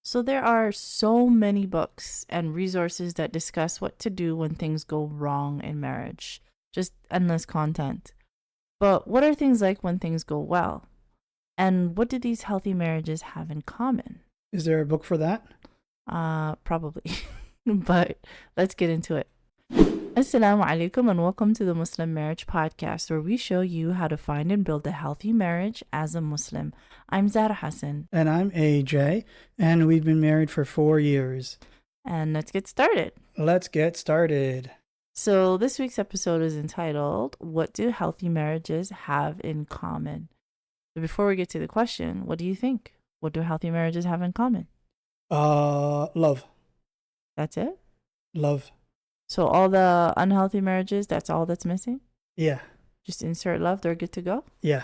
So there are so many books and resources that discuss what to do when things go wrong in marriage. Just endless content. But what are things like when things go well? And what do these healthy marriages have in common? Is there a book for that? Probably. But let's get into it. Assalamu alaikum and welcome to the Muslim Marriage Podcast, where we show you how to find and build a healthy marriage as a Muslim. I'm Zara Hassan. And I'm AJ, and we've been married for 4 years. And let's get started. Let's get started. So this week's episode is entitled, What Do Healthy Marriages Have in Common? So before we get to the question, what do you think? What do healthy marriages have in common? Love. That's it? Love. So all the unhealthy marriages, that's all that's missing? Yeah. Just insert love, they're good to go? Yeah.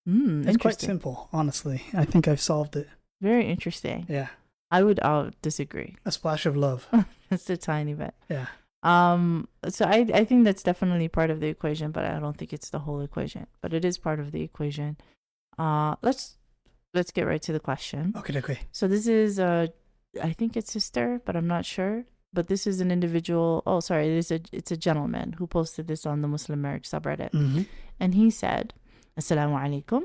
It's quite Interesting. simple, honestly. I think I've solved it. Very interesting. Yeah. I would disagree. A splash of love. It's a tiny bit. Yeah. So I think that's definitely part of the equation, but I don't think it's the whole equation. But it is part of the equation. Let's get right to the question. Okay. So this is I think it's sister, but I'm not sure. But this is an individual. Oh, sorry, it's a gentleman who posted this on the Muslim Marriage subreddit, and he said, "Assalamu alaikum.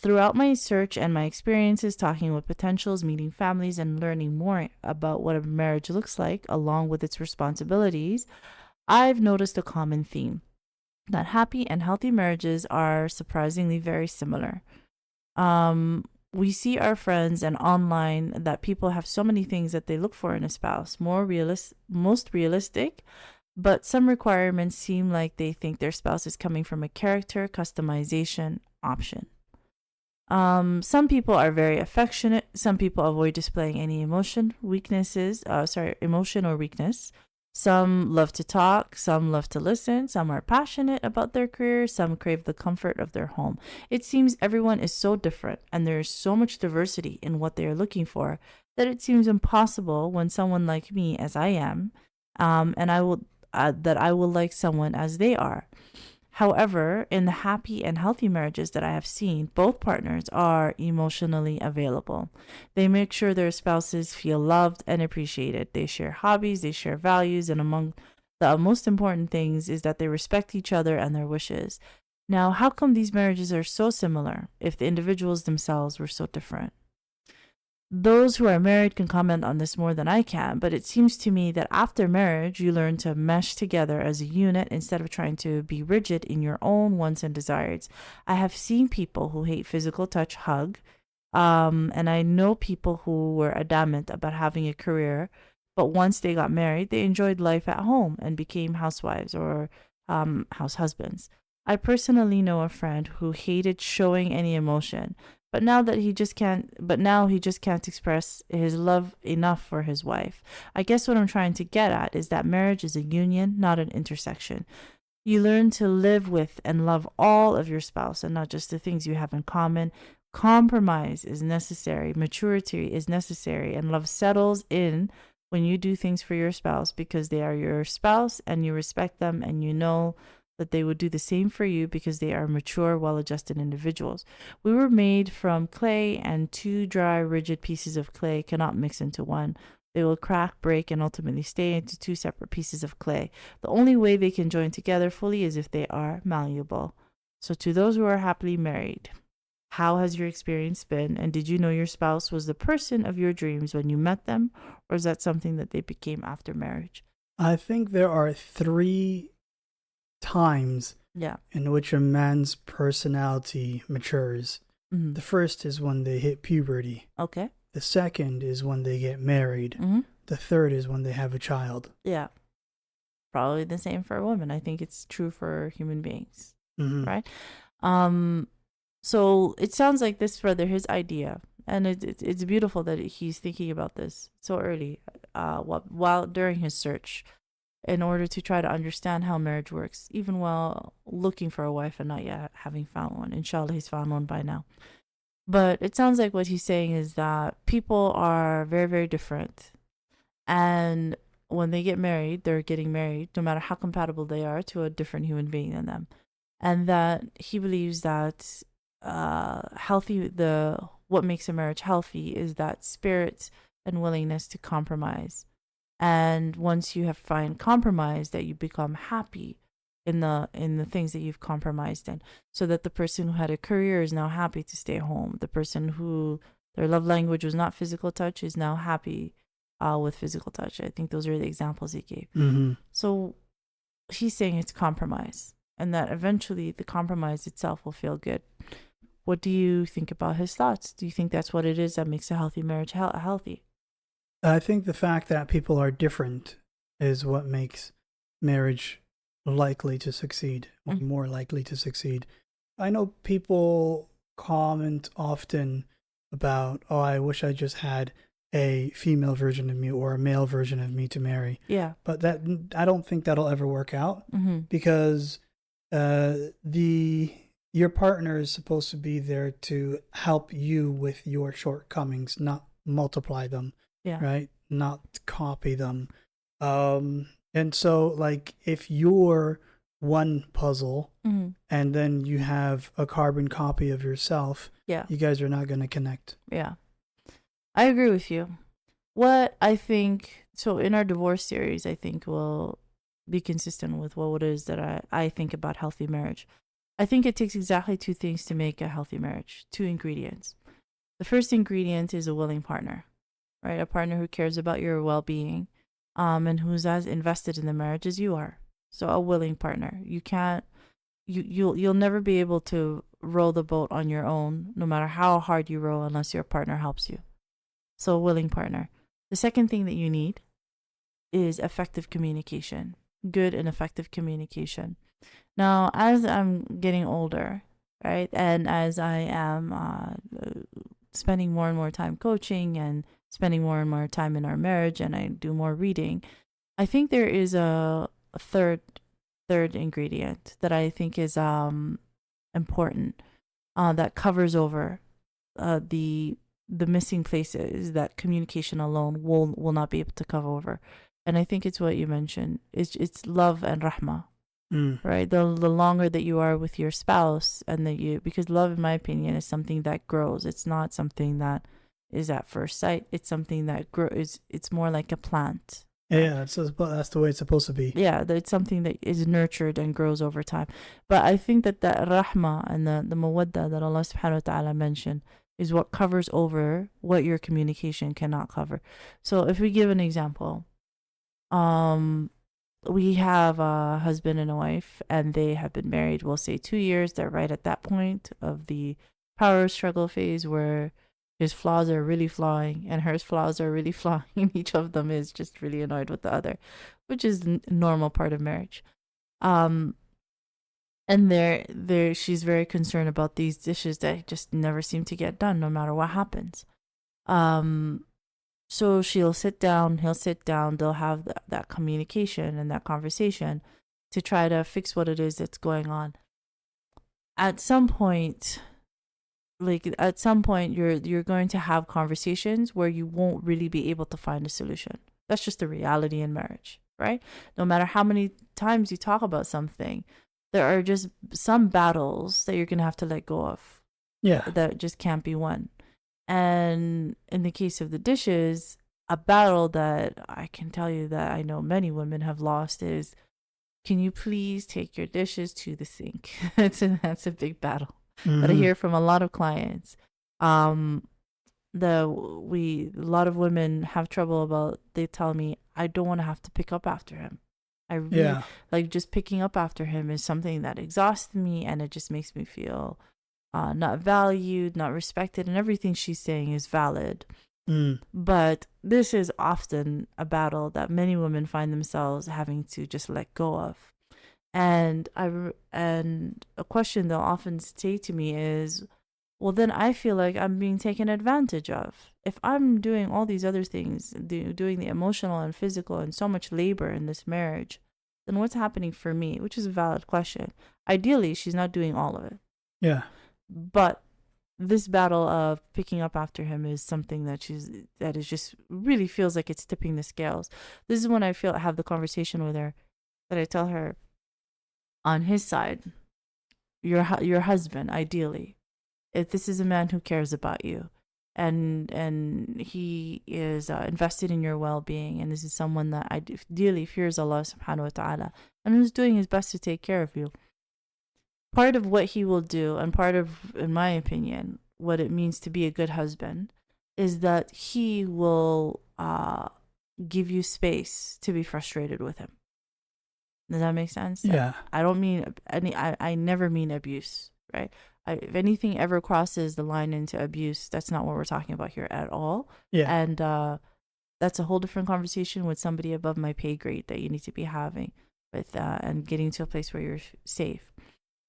Throughout my search and my experiences talking with potentials, meeting families, and learning more about what a marriage looks like, along with its responsibilities, I've noticed a common theme: that happy and healthy marriages are surprisingly very similar. We see our friends and online that people have so many things that they look for in a spouse, most realistic, but some requirements seem like they think their spouse is coming from a character customization option. Some people are very affectionate. Some people avoid displaying any emotion or weakness. Some love to talk, some love to listen, some are passionate about their career, some crave the comfort of their home. It seems everyone is so different, and there is so much diversity in what they are looking for that it seems impossible when someone like me, as I am, and I will like someone as they are. However, in the happy and healthy marriages that I have seen, both partners are emotionally available. They make sure their spouses feel loved and appreciated. They share hobbies, they share values, and among the most important things is that they respect each other and their wishes. Now, how come these marriages are so similar if the individuals themselves were so different? Those who are married can comment on this more than I can, but it seems to me that after marriage, you learn to mesh together as a unit instead of trying to be rigid in your own wants and desires. I have seen people who hate physical touch hug, and I know people who were adamant about having a career, but once they got married, they enjoyed life at home and became housewives or house husbands. I personally know a friend who hated showing any emotion, but now he just can't express his love enough for his wife. I guess what I'm trying to get at is that marriage is a union, not an intersection. You learn to live with and love all of your spouse and not just the things you have in common. Compromise is necessary, maturity is necessary, and love settles in when you do things for your spouse because they are your spouse and you respect them and you know that they would do the same for you because they are mature, well-adjusted individuals. We were made from clay, and two dry, rigid pieces of clay cannot mix into one. They will crack, break, and ultimately stay into two separate pieces of clay. The only way they can join together fully is if they are malleable. So to those who are happily married, how has your experience been? And did you know your spouse was the person of your dreams when you met them? Or is that something that they became after marriage? I think there are 3 times in which a man's personality matures. The first is when they hit puberty. Okay. The second is when they get married. The third is when they have a child. Yeah. Probably the same for a woman. I think it's true for human beings. Right? So it sounds like this brother, his idea, and it's beautiful that he's thinking about this so early, while during his search, in order to try to understand how marriage works, even while looking for a wife and not yet having found one. Inshallah, he's found one by now. But it sounds like what he's saying is that people are very, very different. And when they get married, they're getting married, no matter how compatible they are, to a different human being than them. And that he believes that the what makes a marriage healthy is that spirit and willingness to compromise. And once you have find compromise, that you become happy in the things that you've compromised in, so that the person who had a career is now happy to stay home. The person who their love language was not physical touch is now happy with physical touch. I think those are the examples he gave. Mm-hmm. So he's saying it's compromise, and that eventually the compromise itself will feel good. What do you think about his thoughts? Do you think that's what it is that makes a healthy marriage healthy? I think the fact that people are different is what makes marriage likely to succeed, or more likely to succeed. I know people comment often about, oh, I wish I just had a female version of me or a male version of me to marry. Yeah. But that, I don't think that'll ever work out, because your partner is supposed to be there to help you with your shortcomings, not multiply them. Yeah. Right? Not copy them. And so, like, if you're one puzzle and then you have a carbon copy of yourself, you guys are not going to connect. Yeah. I agree with you. What I think, so in our divorce series, I think we'll be consistent with what it is that I think about healthy marriage. I think it takes exactly two things to make a healthy marriage, two ingredients. The first ingredient is a willing partner. Right, a partner who cares about your well-being, and who's as invested in the marriage as you are. So a willing partner. You'll never be able to row the boat on your own, no matter how hard you row, unless your partner helps you. So a willing partner. The second thing that you need is effective communication, good and effective communication. Now, as I'm getting older, right, and as I am spending more and more time coaching and spending more and more time in our marriage, and I do more reading, I think there is a third ingredient that I think is important, that covers over the missing places that communication alone will not be able to cover over. And I think it's what you mentioned. It's love and rahmah. Right? The longer that you are with your spouse, and that because love, in my opinion, is something that grows. It's not something that is at first sight. It's something that grows. It's more like a plant. Yeah, that's the way it's supposed to be. Yeah, it's something that is nurtured and grows over time. But I think that rahmah and the mawadda that Allah subhanahu wa ta'ala mentioned is what covers over what your communication cannot cover. So if we give an example, we have a husband and a wife, and they have been married, we'll say 2 years. They're right at that point of the power struggle phase where his flaws are really flying and her flaws are really flying. Each of them is just really annoyed with the other, which is a normal part of marriage. And she's very concerned about these dishes that just never seem to get done no matter what happens. So she'll sit down, he'll sit down, they'll have that communication and that conversation to try to fix what it is that's going on. At some point, you're going to have conversations where you won't really be able to find a solution. That's just the reality in marriage, right? No matter how many times you talk about something, there are just some battles that you're going to have to let go of. Yeah. That just can't be won. And in the case of the dishes, a battle that I can tell you that I know many women have lost is, can you please take your dishes to the sink? That's a big battle that I hear from a lot of clients. A lot of women have trouble about, they tell me, I don't want to have to pick up after him. I really, like, just picking up after him is something that exhausts me, and it just makes me feel not valued, not respected, and everything she's saying is valid. But this is often a battle that many women find themselves having to just let go of. And a question they'll often say to me is, well, then I feel like I'm being taken advantage of. If I'm doing all these other things, doing the emotional and physical and so much labor in this marriage, then what's happening for me? Which is a valid question. Ideally, she's not doing all of it. Yeah. But this battle of picking up after him is something that is just really feels like it's tipping the scales. This is when I have the conversation with her, that I tell her, on his side, your husband, ideally, if this is a man who cares about you, and he is invested in your well-being, and this is someone that ideally fears Allah subhanahu wa ta'ala and who's doing his best to take care of you. Part of what he will do, and part of, in my opinion, what it means to be a good husband, is that he will give you space to be frustrated with him. Does that make sense? Yeah. I don't mean I never mean abuse, right? If anything ever crosses the line into abuse, that's not what we're talking about here at all. Yeah. And that's a whole different conversation with somebody above my pay grade that you need to be having with and getting to a place where you're safe.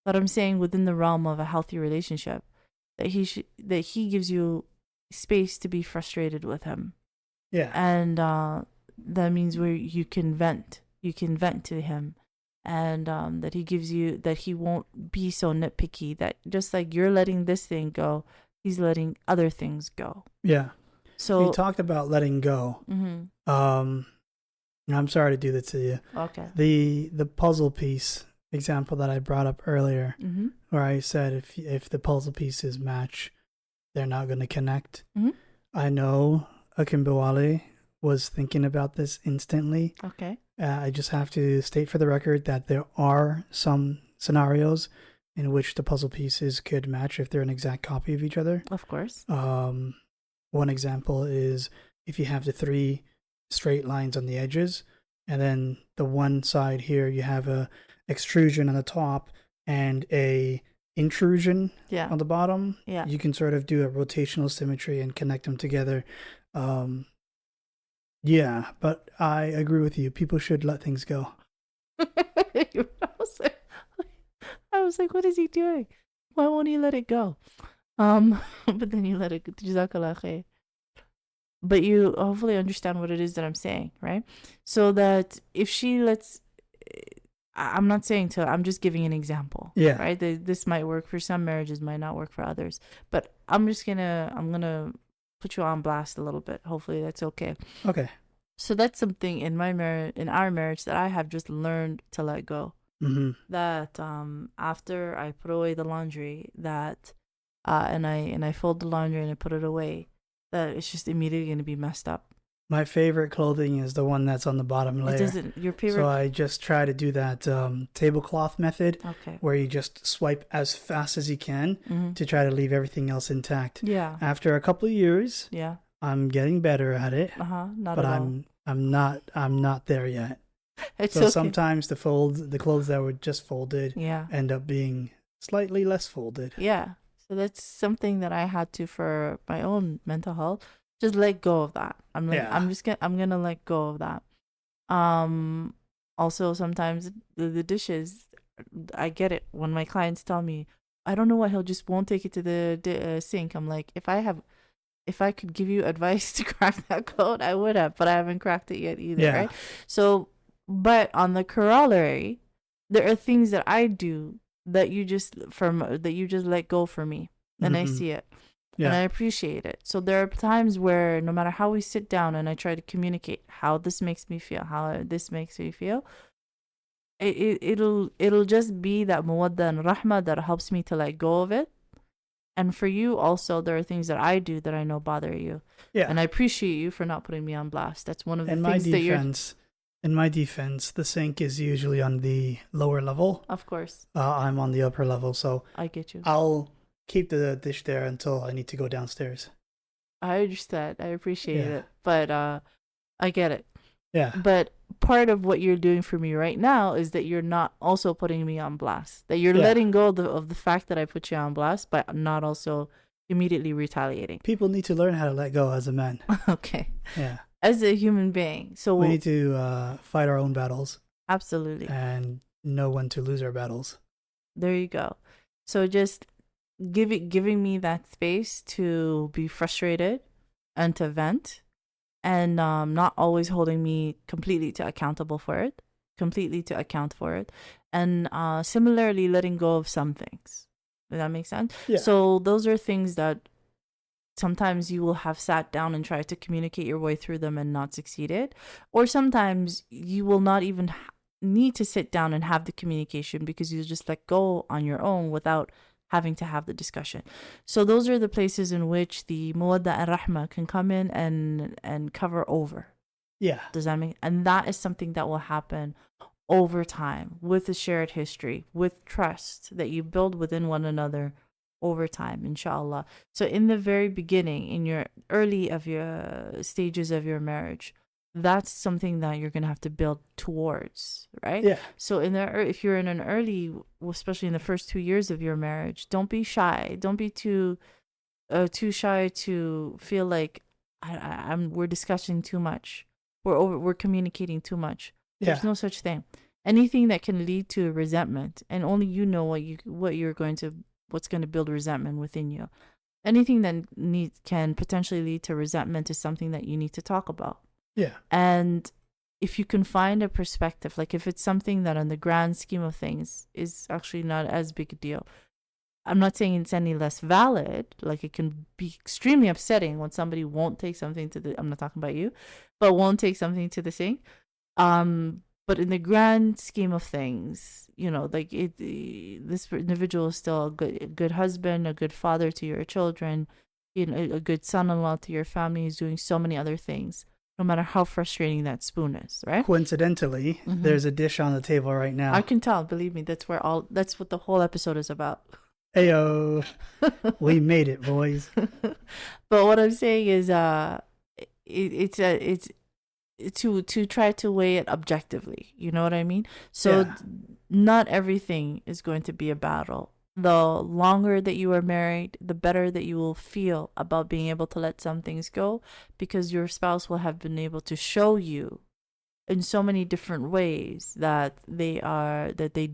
But I'm saying within the realm of a healthy relationship, that he gives you space to be frustrated with him. Yeah. And that means where you can vent to him, and that he gives you, that he won't be so nitpicky, that just like you're letting this thing go, he's letting other things go. Yeah. So we talked about letting go. I'm sorry to do this to you. Okay. The puzzle piece example that I brought up earlier, where I said if the puzzle pieces match, they're not going to connect. I know Akimbawale was thinking about this instantly. Okay. I just have to state for the record that there are some scenarios in which the puzzle pieces could match if they're an exact copy of each other. Of course. One example is if you have the 3 straight lines on the edges, and then the one side here you have a extrusion on the top and a intrusion on the bottom. Yeah. You can sort of do a rotational symmetry and connect them together. Yeah, but I agree with you. People should let things go. I was like, what is he doing? Why won't he let it go? But then you let it go. Jazaa K'Allah Khayr. But you hopefully understand what it is that I'm saying, right? So that if she lets, I'm not saying to, I'm just giving an example. Yeah. Right? This might work for some marriages, might not work for others. But I'm gonna put you on blast a little bit. Hopefully that's okay. Okay. So that's something in our marriage that I have just learned to let go. That after I put away the laundry, that and I fold the laundry and I put it away, that it's just immediately going to be messed up. My favorite clothing is the one that's on the bottom layer. It doesn't, your favorite. So I just try to do that tablecloth method, where you just swipe as fast as you can to try to leave everything else intact. Yeah. After a couple of years, I'm getting better at it. Not but at all. I'm not there yet. It's so okay. sometimes the clothes that were just folded end up being slightly less folded. Yeah. So that's something that I had to, for my own mental health, just let go of that. I'm gonna let go of that. Also sometimes the dishes, I get it when my clients tell me, I don't know why he'll just won't take it to the sink. I'm like, if I could give you advice to crack that code, I would have, but I haven't cracked it yet either, right? So, but on the corollary, there are things that I do that you just let go for me, and I see it, and I appreciate it. So there are times where no matter how we sit down and I try to communicate how this makes me feel, it'll just be that mawadda and rahma that helps me to let go of it. And for you also, there are things that I do that I know bother you. Yeah. And I appreciate you for not putting me on blast. That's one of the things that you're... In my defense, the sink is usually on the lower level. Of course. I'm on the upper level, so... I get you. I'll keep the dish there until I need to go downstairs. I understand. I appreciate it. But I get it. Yeah. But part of what you're doing for me right now is that you're not also putting me on blast. That you're letting go of the fact that I put you on blast, but not also immediately retaliating. People need to learn how to let go as a man. Okay. Yeah. As a human being. So we need to fight our own battles. Absolutely. And know when to lose our battles. There you go. So just giving me that space to be frustrated and to vent, and not always holding me completely to account for it, and similarly letting go of some things. Does that make sense? Yeah. So those are things that sometimes you will have sat down and tried to communicate your way through them and not succeeded, or sometimes you will not even need to sit down and have the communication because you just let go on your own without having to have the discussion. So those are the places in which the mawadda and rahma can come in and cover over. Yeah. Does that mean? And that is something that will happen over time with a shared history, with trust that you build within one another over time, inshallah. So in the very beginning, in your early of your stages of your marriage, that's something that you're gonna have to build towards, right? Yeah. So if you're in an early, especially in the first 2 years of your marriage, don't be shy. Don't be too shy to feel like we're discussing too much. We're communicating too much. There's no such thing. Anything that can lead to resentment, and only you know what's going to build resentment within you. Anything that can potentially lead to resentment is something that you need to talk about. Yeah. And if you can find a perspective, like if it's something that on the grand scheme of things is actually not as big a deal, I'm not saying it's any less valid. Like it can be extremely upsetting when somebody won't take something I'm not talking about you, but won't take something to the sink. But in the grand scheme of things, like this individual is still a good husband, a good father to your children, a good son-in-law to your family. He's doing so many other things, no matter how frustrating that spoon is, right? Coincidentally, there's a dish on the table right now. I can tell, believe me, that's what the whole episode is about. Ayo, we made it, boys. But what I'm saying is, it's to try to weigh it objectively. You know what I mean? So not everything is going to be a battle. The longer that you are married, the better that you will feel about being able to let some things go, because your spouse will have been able to show you in so many different ways that they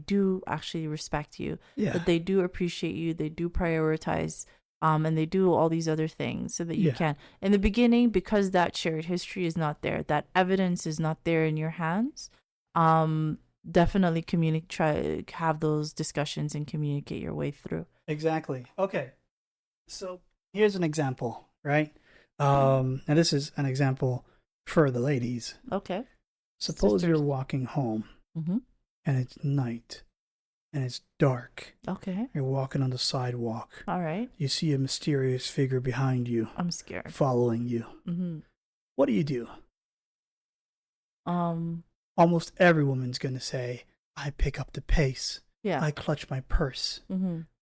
do actually respect you, that they do appreciate you, they do prioritize, and they do all these other things so that you can. In the beginning, because that shared history is not there, that evidence is not there in your hands, definitely try have those discussions and communicate your way through. Exactly. Okay. So here's an example, right? And this is an example for the ladies. Okay. Suppose you're walking home and it's night and it's dark. Okay. You're walking on the sidewalk. All right. You see a mysterious figure behind you. I'm scared. Following you. What do? Almost every woman's going to say, I pick up the pace. Yeah. I clutch my purse.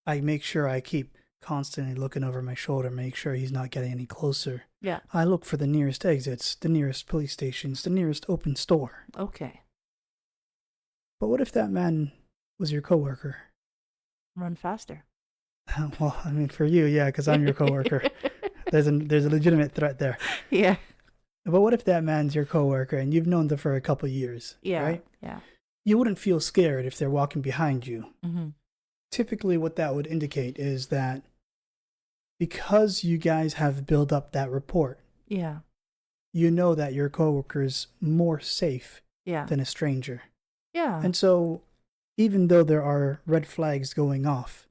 I make sure I keep constantly looking over my shoulder, make sure he's not getting any closer. Yeah. I look for the nearest exits, the nearest police stations, the nearest open store. Okay. But what if that man was your coworker? Run faster. Well, I mean, for you, yeah, because I'm your coworker. There's a legitimate threat there. Yeah. But what if that man's your coworker and you've known them for a couple of years? Yeah. Right? Yeah. You wouldn't feel scared if they're walking behind you. Typically, what that would indicate is that because you guys have built up that rapport, you know that your coworker is more safe than a stranger. Yeah. And so, even though there are red flags going off,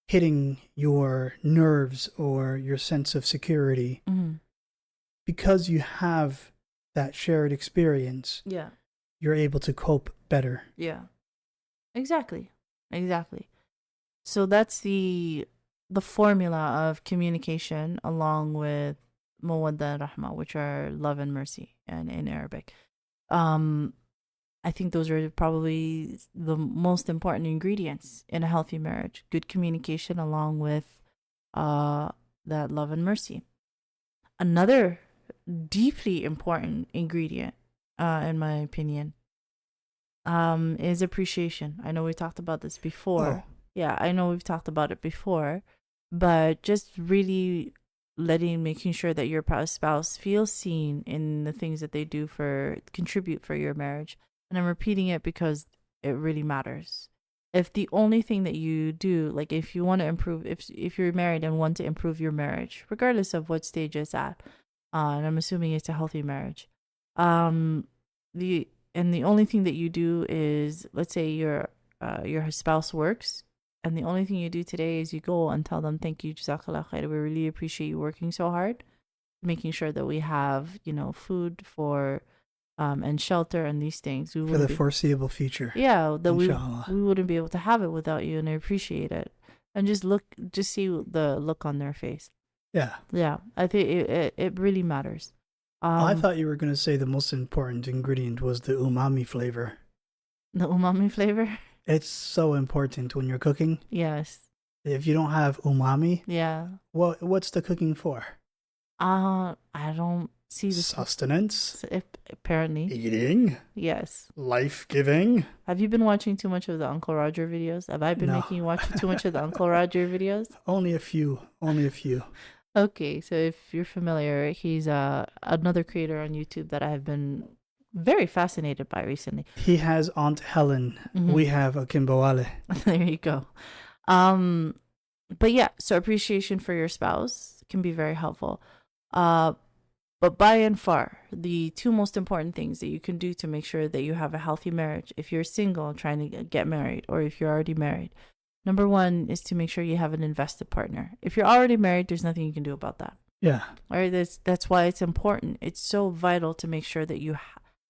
hitting your nerves or your sense of security, because you have that shared experience, you're able to cope better. Yeah. Exactly. So that's the formula of communication, along with mawadda and rahma, which are love and mercy, and in Arabic. I think those are probably the most important ingredients in a healthy marriage. Good communication along with that love and mercy. Another deeply important ingredient, in my opinion, is appreciation. I know we talked about this before. Oh. Yeah, I know we've talked about it before, but just really making sure that your spouse feels seen in the things that they do contribute for your marriage. And I'm repeating it because it really matters. If the only thing that you do, like if you want to improve, if you're married and want to improve your marriage, regardless of what stage it's at, and I'm assuming it's a healthy marriage, the only thing that you do is, let's say your spouse works, and the only thing you do today is you go and tell them, thank you, Jazaa K'Allah Khayr. We really appreciate you working so hard, making sure that we have, food for, and shelter and these things. For the foreseeable future. Yeah, that In Shaa Allah. we wouldn't be able to have it without you, and I appreciate it. and just see the look on their face. Yeah. Yeah, I think it really matters. I thought you were going to say the most important ingredient was the umami flavor. The umami flavor. It's so important when you're cooking. Yes. If you don't have umami, Yeah. what's the cooking for? I don't see the Sustenance, apparently. eating, Yes. life-giving. Have you been watching too much of the Uncle Roger videos? Have I been No. making you watch too much of the Uncle Roger videos? Only a few. Only a few. Okay, so if you're familiar, he's another creator on YouTube that I have been very fascinated by recently. He has Aunt Helen. Mhm. We have a Kimbawale. There you go. But yeah, so appreciation for your spouse can be very helpful. But by and far, the two most important things that you can do to make sure that you have a healthy marriage, if you're single and trying to get married, or if you're already married, number one is to make sure you have an invested partner. If you're already married, there's nothing you can do about that. Yeah. All right, that's why it's important. It's so vital to make sure that you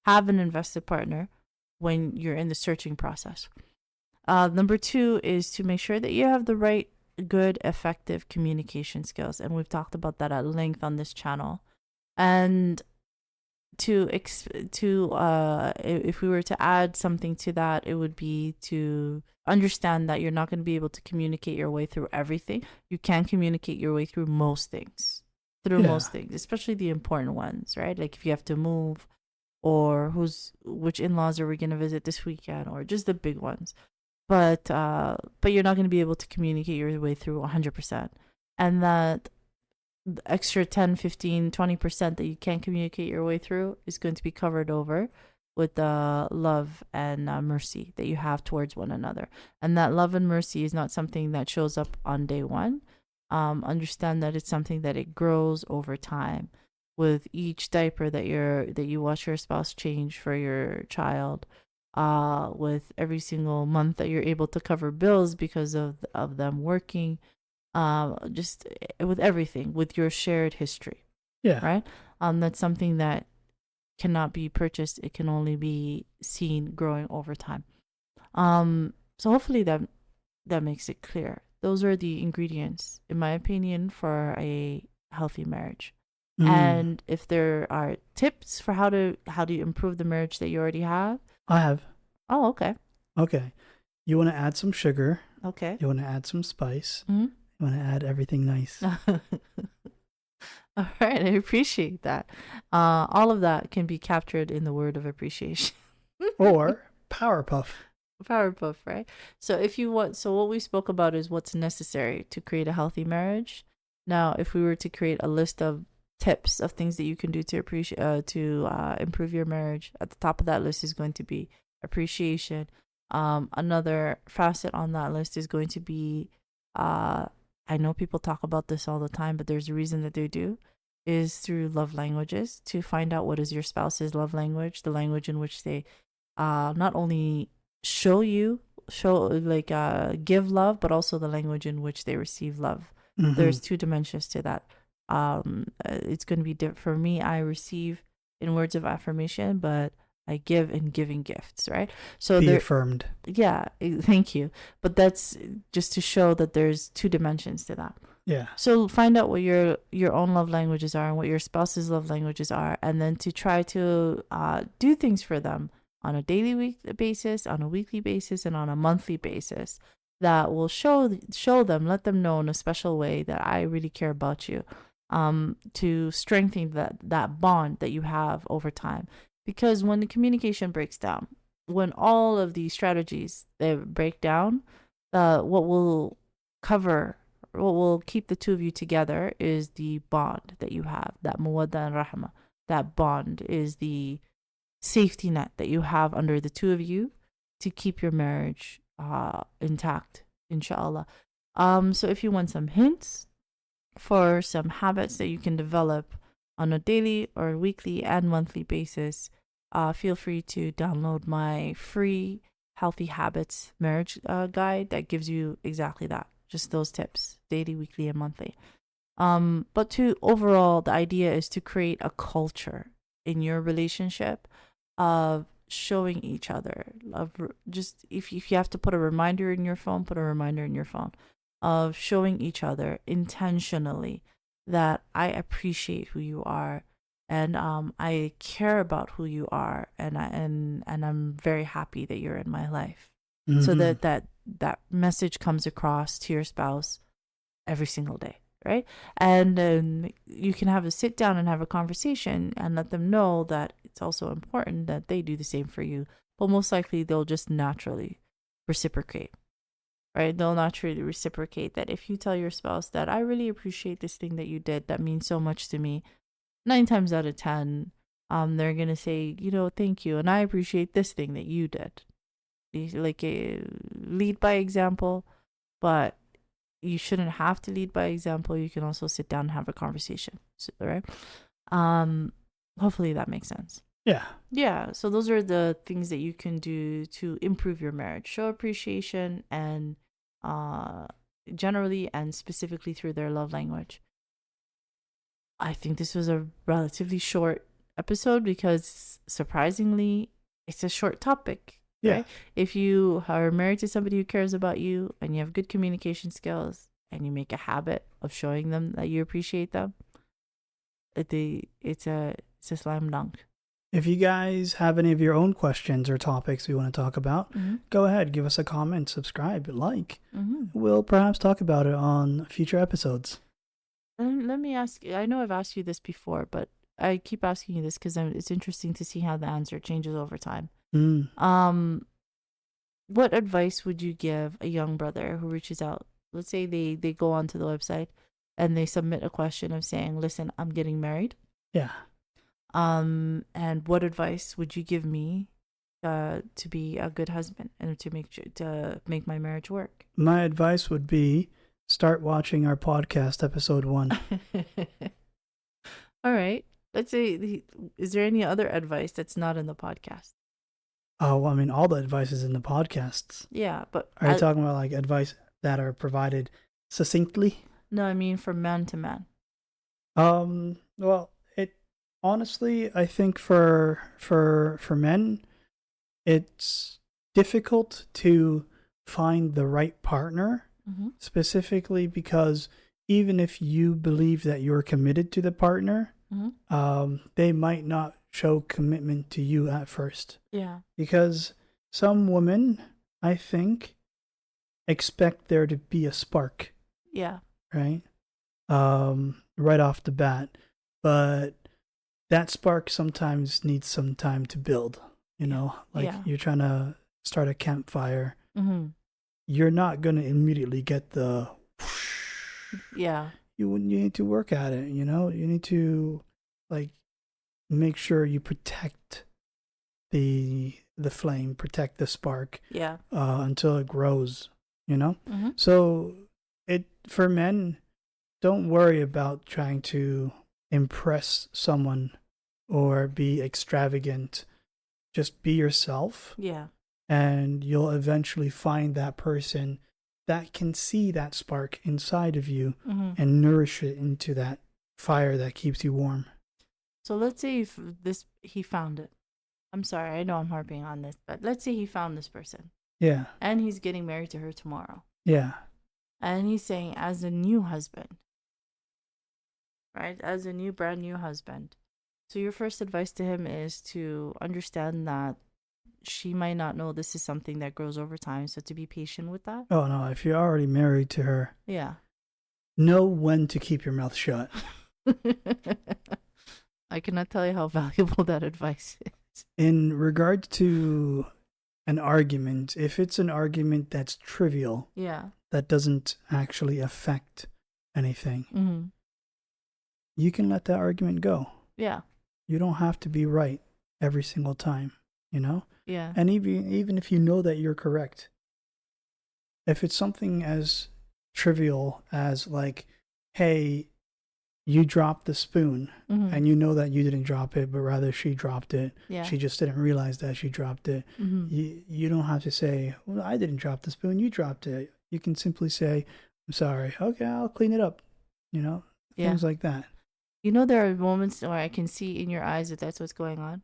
have an invested partner when you're in the searching process. Number two is to make sure that you have the right, good, effective communication skills, and we've talked about that at length on this channel. And if we were to add something to that, it would be to understand that you're not going to be able to communicate your way through everything. You can communicate your way through most things, especially the important ones, right? Like if you have to move, or which in-laws are we going to visit this weekend, or just the big ones. But you're not going to be able to communicate your way through 100%. And that the extra 10, 15, 20% that you can't communicate your way through is going to be covered over with the love and mercy that you have towards one another. And that love and mercy is not something that shows up on day one. Understand that it's something that it grows over time, with each diaper that you watch your spouse change for your child, with every single month that you're able to cover bills because of them working, just with everything, with your shared history. Yeah. Right. That's something that cannot be purchased. It can only be seen growing over time. So hopefully that makes it clear. Those are the ingredients, in my opinion, for a healthy marriage. And if there are tips for how do you improve the marriage that you already have? I have. Oh, okay. Okay. You want to add some sugar. Okay. You want to add some spice. Mm-hmm. You want to add everything nice. All right, I appreciate that. All of that can be captured in the word of appreciation. Or Powerpuff. Powerpuff, right? So what we spoke about is what's necessary to create a healthy marriage. Now, if we were to create a list of tips of things that you can do to improve your marriage, at the top of that list is going to be appreciation. Another facet on that list is going to be, I know people talk about this all the time, but there's a reason that they do, is through love languages, to find out what is your spouse's love language, the language in which they not only give love, but also the language in which they receive love. Mm-hmm. There's two dimensions to that. It's going to be different. For me, I receive in words of affirmation, but I give in giving gifts, right? So be affirmed. Yeah, thank you. But that's just to show that there's two dimensions to that. Yeah. So find out what your own love languages are and what your spouse's love languages are, and then to try to do things for them on a daily basis, on a weekly basis, and on a monthly basis that will show them, let them know in a special way that I really care about you, to strengthen that bond that you have over time. Because when the communication breaks down, when all of these strategies they break down, what will keep the two of you together is the bond that you have, that mawadda and rahma. That bond is the safety net that you have under the two of you to keep your marriage intact, In Shaa Allah. So if you want some hints for some habits that you can develop on a daily or weekly and monthly basis, feel free to download my free Healthy Habits Marriage Guide that gives you exactly that, just those tips, daily, weekly, and monthly. But overall, the idea is to create a culture in your relationship of showing each other, of just if you have to put a reminder in your phone, put a reminder in your phone. of showing each other intentionally that I appreciate who you are, and I care about who you are, and I'm very happy that you're in my life. So Mm-hmm. that message comes across to your spouse every single day, right? And you can have a sit down and have a conversation and let them know that it's also important that they do the same for you. But most likely they'll just naturally reciprocate, right? They'll naturally reciprocate that. If you tell your spouse that I really appreciate this thing that you did, that means so much to me, 9 times out of 10, they're gonna say, thank you, and I appreciate this thing that you did. Like a lead by example, but you shouldn't have to lead by example. You can also sit down and have a conversation, right? Um, hopefully that makes sense. Yeah. Yeah. So those are the things that you can do to improve your marriage. Show appreciation and uh generally and specifically through their love language. I think this was a relatively short episode because surprisingly, it's a short topic, Yeah. right? If you are married to somebody who cares about you and you have good communication skills and you make a habit of showing them that you appreciate them, it's a slam dunk. If you guys have any of your own questions or topics we want to talk about, go ahead, give us a comment, subscribe, like. We'll perhaps talk about it on future episodes. Let me ask you, I know I've asked you this before, but I keep asking you this because it's interesting to see how the answer changes over time. What advice would you give a young brother who reaches out? Let's say they go onto the website and they submit a question of saying, listen, I'm getting married. Yeah. And what advice would you give me to be a good husband and to make my marriage work? My advice would be start watching our podcast, episode 1. All right. Let's say, is there any other advice that's not in the podcast? Oh, well, I mean, all the advice is in the podcasts. Yeah, but are you talking about like advice that are provided succinctly? No, I mean from man to man. Well, it honestly, I think for men, it's difficult to find the right partner, specifically because even if you believe that you're committed to the partner, they might not show commitment to you at first. Yeah. Because some women, I think, expect there to be a spark. Yeah. Right? Right off the bat. But that spark sometimes needs some time to build. You're trying to start a campfire. You're not going to immediately get the whoosh. Yeah. You need to work at it, you need to make sure you protect the flame, protect the spark. Yeah. Until it grows, So for men, don't worry about trying to impress someone or be extravagant. Just be yourself. Yeah. And you'll eventually find that person that can see that spark inside of you and nourish it into that fire that keeps you warm. So let's say if he found it. I'm sorry, I know I'm harping on this, but let's say he found this person. Yeah. And he's getting married to her tomorrow. Yeah. And he's saying, as a new husband, right? As a brand new husband. So your first advice to him is to understand that she might not know this is something that grows over time. So to be patient with that. Oh, no. If you're already married to her. Yeah. Know when to keep your mouth shut. I cannot tell you how valuable that advice is. In regard to an argument, if it's an argument that's trivial, that doesn't actually affect anything, you can let that argument go. Yeah. You don't have to be right every single time, Yeah. And even if you know that you're correct, if it's something as trivial as hey, you dropped the spoon and you know that you didn't drop it, but rather she dropped it. Yeah. She just didn't realize that she dropped it. You don't have to say, well, I didn't drop the spoon, you dropped it. You can simply say, I'm sorry. Okay, I'll clean it up. Things like that. There are moments where I can see in your eyes that that's what's going on.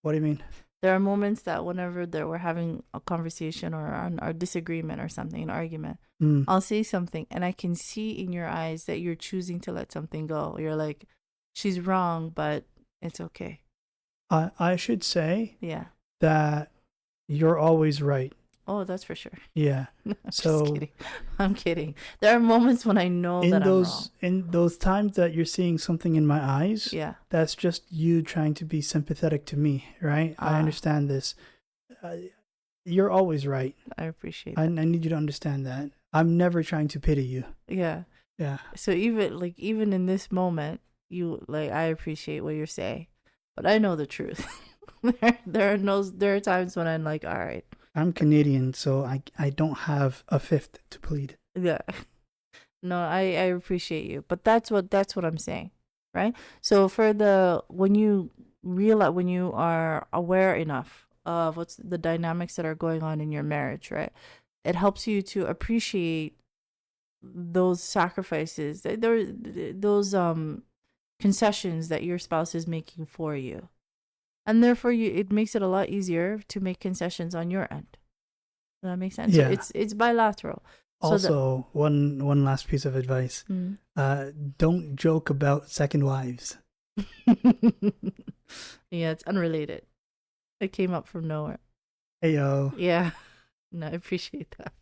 What do you mean? There are moments that whenever we're having a conversation or a disagreement or something, an argument, I'll say something and I can see in your eyes that you're choosing to let something go. You're like, she's wrong, but it's okay. I should say Yeah. that you're always right. Oh, that's for sure. Yeah. I'm So just kidding. I'm kidding. There are moments when I know that I'm wrong. in those times that you're seeing something in my eyes, Yeah. that's just you trying to be sympathetic to me, right? I understand this. You're always right. I appreciate I that. need you to understand that. I'm never trying to pity you. Yeah. Yeah. So even in this moment, I appreciate what you're saying, but I know the truth. there are times when I'm like, all right. I'm Canadian, so I don't have a fifth to plead. Yeah. No, I appreciate you, but that's what I'm saying, right? So when you realize, when you are aware enough of what's the dynamics that are going on in your marriage, right? It helps you to appreciate those sacrifices, those concessions that your spouse is making for you, and therefore it makes it a lot easier to make concessions on your end. Does that make sense? Yeah. So it's bilateral. Also, one last piece of advice: don't joke about second wives. Yeah, it's unrelated. It came up from nowhere. Heyo. Yeah, no, I appreciate that.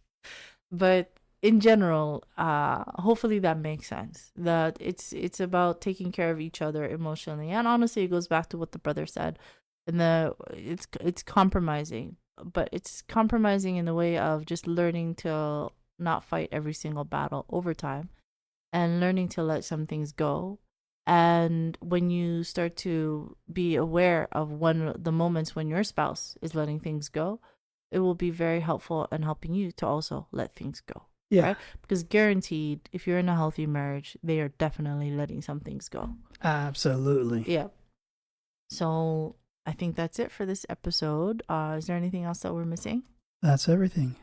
But in general, hopefully that makes sense. That it's about taking care of each other emotionally, and honestly, it goes back to what the brother said, and it's compromising, but it's compromising in the way of just learning to not fight every single battle over time, and learning to let some things go. And when you start to be aware of the moments when your spouse is letting things go, it will be very helpful in helping you to also let things go. Yeah. Right? Because guaranteed, if you're in a healthy marriage, they are definitely letting some things go. Absolutely. Yeah. So I think that's it for this episode. Is there anything else that we're missing? That's everything.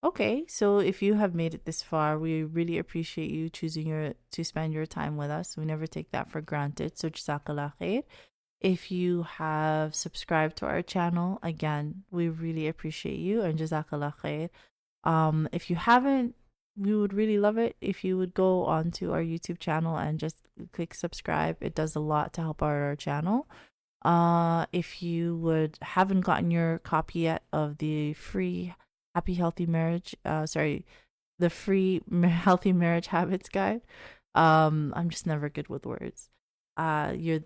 Okay, so if you have made it this far, we really appreciate you choosing to spend your time with us. We never take that for granted. So Jazaa K'Allah Khayr. If you have subscribed to our channel, again, we really appreciate you, and Jazaa K'Allah Khayr. If you haven't, we would really love it if you would go onto our YouTube channel and just click subscribe. It does a lot to help our channel. If you haven't gotten your copy yet of the free Happy Healthy Marriage, the free Healthy Marriage Habits Guide. I'm just never good with words. Your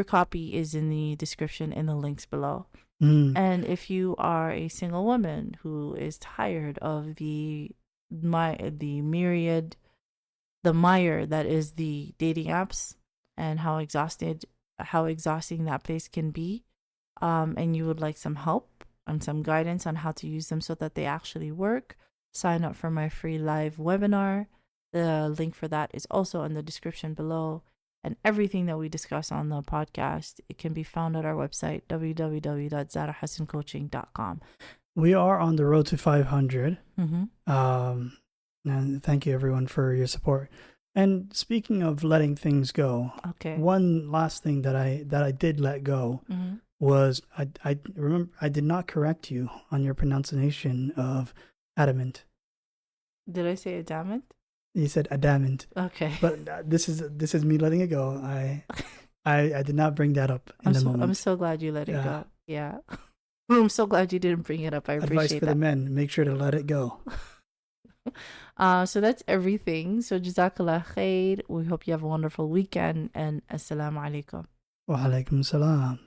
copy is in the description in the links below. And if you are a single woman who is tired of the mire that is the dating apps and how exhausting that place can be, and you would like some help and some guidance on how to use them so that they actually work, sign up for my free live webinar. The link for that is also in the description below. And everything that we discuss on the podcast, it can be found at our website, www.zarahassancoaching.com. We are on the road to 500. Mm-hmm. And thank you everyone for your support. And speaking of letting things go, Okay. one last thing that I did let go was I remember I did not correct you on your pronunciation of adamant. Did I say adamant? You said adamant. Okay. But this is me letting it go. I did not bring that up in the moment. I'm so glad you let it go. Yeah. I'm so glad you didn't bring it up. I appreciate that. Advice for the men: make sure to let it go. So that's everything. So Jazaa K'Allah Khayr. We hope you have a wonderful weekend, and assalamu alaikum. Wa alaikum salam.